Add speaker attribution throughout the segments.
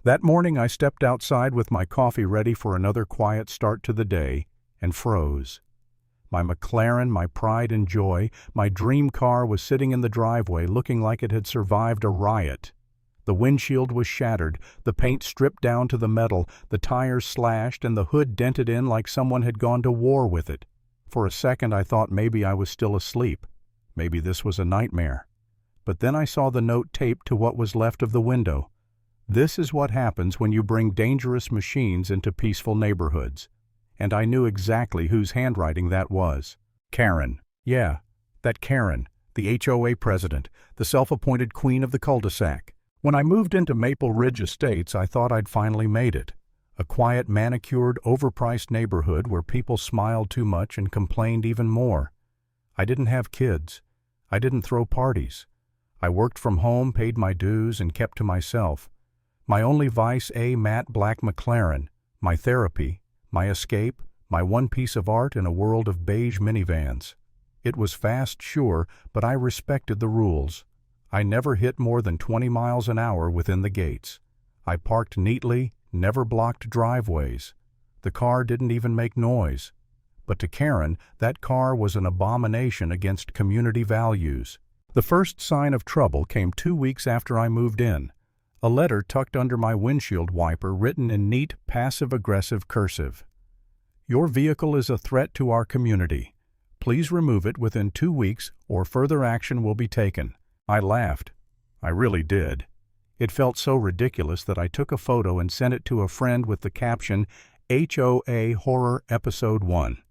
Speaker 1: That morning I stepped outside with my coffee ready for another quiet start to the day and froze. My McLaren, my pride and joy, my dream car was sitting in the driveway looking like it had survived a riot. The windshield was shattered, the paint stripped down to the metal, the tires slashed, and the hood dented in like someone had gone to war with it. For a second I thought maybe I was still asleep. Maybe this was a nightmare. But then I saw the note taped to what was left of the window. This is what happens when you bring dangerous machines into peaceful neighborhoods. And I knew exactly whose handwriting that was. Karen. Yeah, that Karen, the HOA president, the self-appointed queen of the cul-de-sac. When I moved into Maple Ridge Estates, I thought I'd finally made it. A quiet, manicured, overpriced neighborhood where people smiled too much and complained even more. I didn't have kids. I didn't throw parties. I worked from home, paid my dues, and kept to myself. My only vice, a matte black McLaren, my therapy, my escape, my one piece of art in a world of beige minivans. It was fast, sure, but I respected the rules. I never hit more than 20 miles an hour within the gates. I parked neatly, never blocked driveways. The car didn't even make noise. But to Karen, that car was an abomination against community values. The first sign of trouble came 2 weeks after I moved in. A letter tucked under my windshield wiper written in neat, passive-aggressive cursive. Your vehicle is a threat to our community. Please remove it within 2 weeks or further action will be taken. I laughed. I really did. It felt so ridiculous that I took a photo and sent it to a friend with the caption, HOA Horror Episode 1.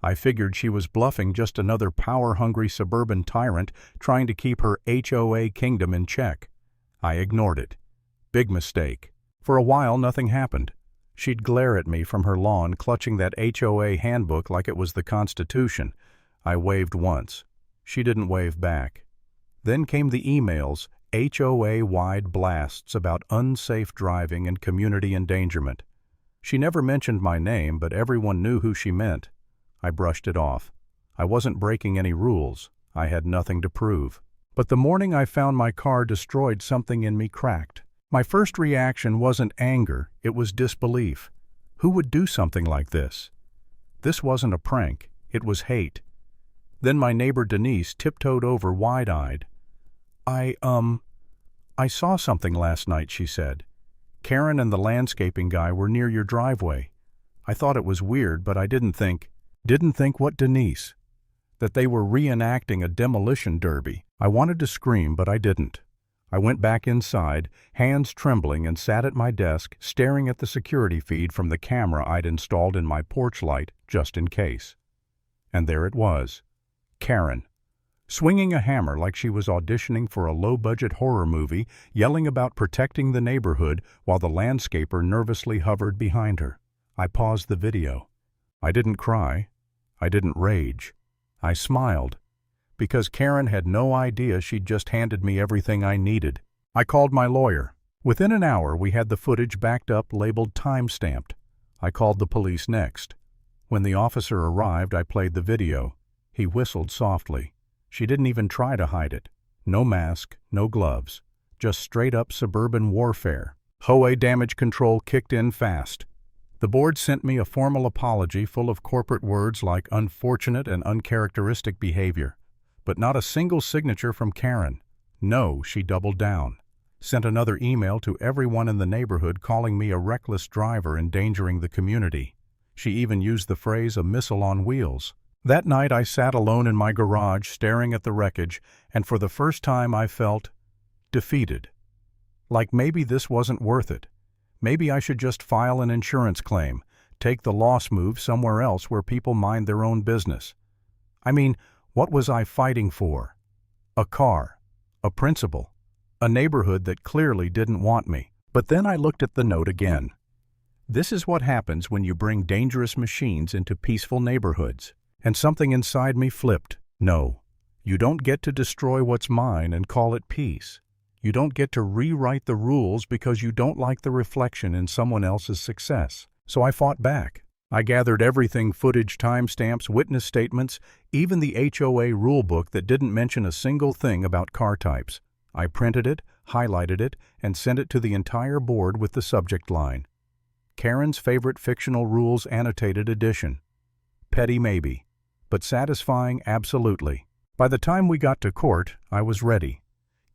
Speaker 1: I figured she was bluffing, just another power-hungry suburban tyrant trying to keep her HOA kingdom in check. I ignored it. Big mistake. For a while, nothing happened. She'd glare at me from her lawn, clutching that HOA handbook like it was the Constitution. I waved once. She didn't wave back. Then came the emails, HOA-wide blasts about unsafe driving and community endangerment. She never mentioned my name, but everyone knew who she meant. I brushed it off. I wasn't breaking any rules. I had nothing to prove. But the morning I found my car destroyed, something in me cracked. My first reaction wasn't anger, it was disbelief. Who would do something like this? This wasn't a prank, it was hate. Then my neighbor Denise tiptoed over wide-eyed. I saw something last night, she said. Karen and the landscaping guy were near your driveway. I thought it was weird, but I didn't think what, Denise? That they were reenacting a demolition derby. I wanted to scream, but I didn't. I went back inside, hands trembling, and sat at my desk, staring at the security feed from the camera I'd installed in my porch light, just in case. And there it was. Karen. Swinging a hammer like she was auditioning for a low-budget horror movie, yelling about protecting the neighborhood while the landscaper nervously hovered behind her. I paused the video. I didn't cry. I didn't rage. I smiled. Because Karen had no idea she'd just handed me everything I needed. I called my lawyer. Within an hour, we had the footage backed up, labeled time-stamped. I called the police next. When the officer arrived, I played the video. He whistled softly. She didn't even try to hide it. No mask, no gloves. Just straight-up suburban warfare. HOA damage control kicked in fast. The board sent me a formal apology full of corporate words like unfortunate and uncharacteristic behavior. But not a single signature from Karen. No, she doubled down. Sent another email to everyone in the neighborhood calling me a reckless driver endangering the community. She even used the phrase a missile on wheels. That night I sat alone in my garage staring at the wreckage, and for the first time I felt defeated. Like maybe this wasn't worth it. Maybe I should just file an insurance claim, take the loss move somewhere else where people mind their own business. I mean, what was I fighting for? A car, a principal, a neighborhood that clearly didn't want me. But then I looked at the note again. This is what happens when you bring dangerous machines into peaceful neighborhoods. And something inside me flipped. No, you don't get to destroy what's mine and call it peace. You don't get to rewrite the rules because you don't like the reflection in someone else's success. So I fought back. I gathered everything: footage, timestamps, witness statements, even the HOA rulebook that didn't mention a single thing about car types. I printed it, highlighted it, and sent it to the entire board with the subject line: Karen's favorite fictional rules annotated edition. Petty maybe, but satisfying absolutely. By the time we got to court, I was ready.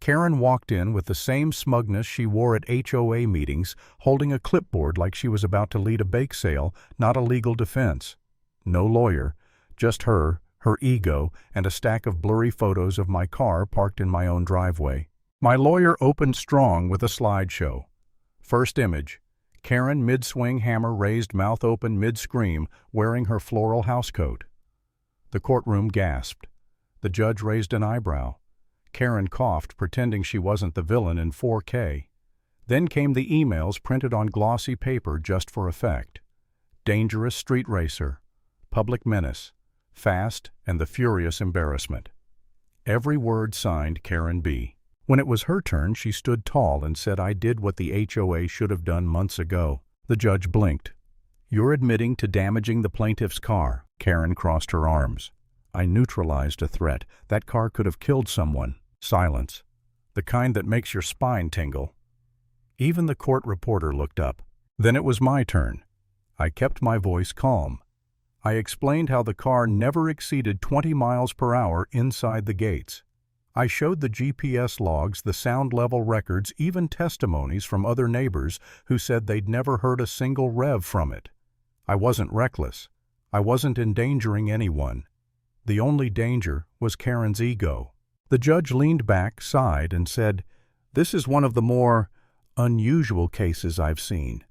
Speaker 1: Karen walked in with the same smugness she wore at HOA meetings, holding a clipboard like she was about to lead a bake sale, not a legal defense. No lawyer, just her ego, and a stack of blurry photos of my car parked in my own driveway. My lawyer opened strong with a slideshow. First image: Karen mid-swing, hammer raised, mouth open mid-scream, wearing her floral housecoat. The courtroom gasped. The judge raised an eyebrow. Karen coughed, pretending she wasn't the villain in 4K. Then came the emails printed on glossy paper just for effect. Dangerous street racer, public menace, fast, and the furious embarrassment. Every word signed Karen B. When it was her turn, she stood tall and said I did what the HOA should have done months ago. The judge blinked. You're admitting to damaging the plaintiff's car. Karen crossed her arms. I neutralized a threat. That car could have killed someone. Silence. The kind that makes your spine tingle. Even the court reporter looked up. Then it was my turn. I kept my voice calm. I explained how the car never exceeded 20 miles per hour inside the gates. I showed the GPS logs, the sound level records, even testimonies from other neighbors who said they'd never heard a single rev from it. I wasn't reckless. I wasn't endangering anyone. The only danger was Karen's ego. The judge leaned back, sighed, and said, "This is one of the more unusual cases I've seen,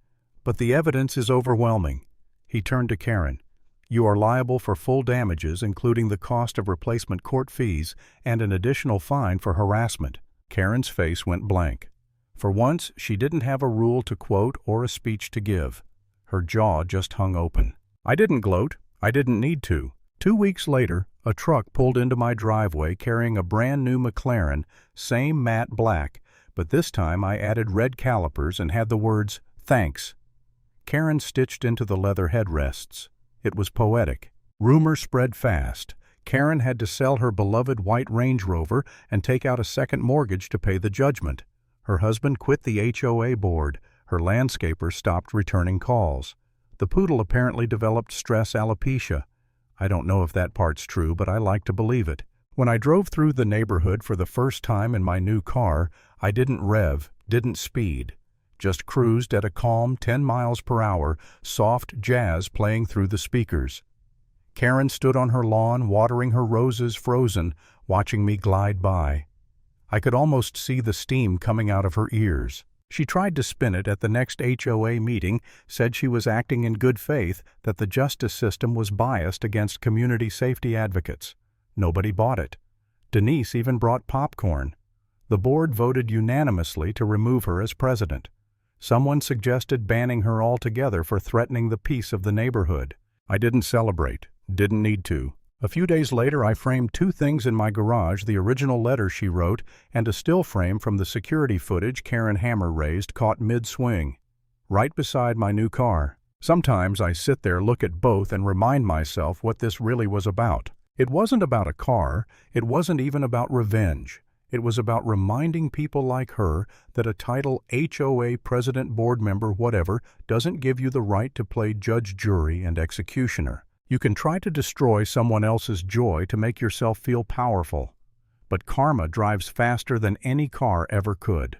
Speaker 1: but the evidence is overwhelming." He turned to Karen. "You are liable for full damages, including the cost of replacement court fees and an additional fine for harassment." Karen's face went blank. For once, she didn't have a rule to quote or a speech to give. Her jaw just hung open. I didn't gloat. I didn't need to. 2 weeks later, a truck pulled into my driveway carrying a brand new McLaren, same matte black, but this time I added red calipers and had the words, "Thanks." Karen stitched into the leather headrests. It was poetic. Rumor spread fast. Karen had to sell her beloved white Range Rover and take out a second mortgage to pay the judgment. Her husband quit the HOA board. Her landscaper stopped returning calls. The poodle apparently developed stress alopecia. I don't know if that part's true, but I like to believe it. When I drove through the neighborhood for the first time in my new car, I didn't rev, didn't speed. Just cruised at a calm 10 miles per hour, soft jazz playing through the speakers. Karen stood on her lawn, watering her roses frozen, watching me glide by. I could almost see the steam coming out of her ears. She tried to spin it at the next HOA meeting, said she was acting in good faith, that the justice system was biased against community safety advocates. Nobody bought it. Denise even brought popcorn. The board voted unanimously to remove her as president. Someone suggested banning her altogether for threatening the peace of the neighborhood. I didn't celebrate. Didn't need to. A few days later, I framed 2 things in my garage: the original letter she wrote and a still frame from the security footage Karen hammer raised caught mid-swing, right beside my new car. Sometimes I sit there, look at both, and remind myself what this really was about. It wasn't about a car. It wasn't even about revenge. It was about reminding people like her that a title HOA president, board member, whatever, doesn't give you the right to play judge, jury, and executioner. You can try to destroy someone else's joy to make yourself feel powerful, but karma drives faster than any car ever could.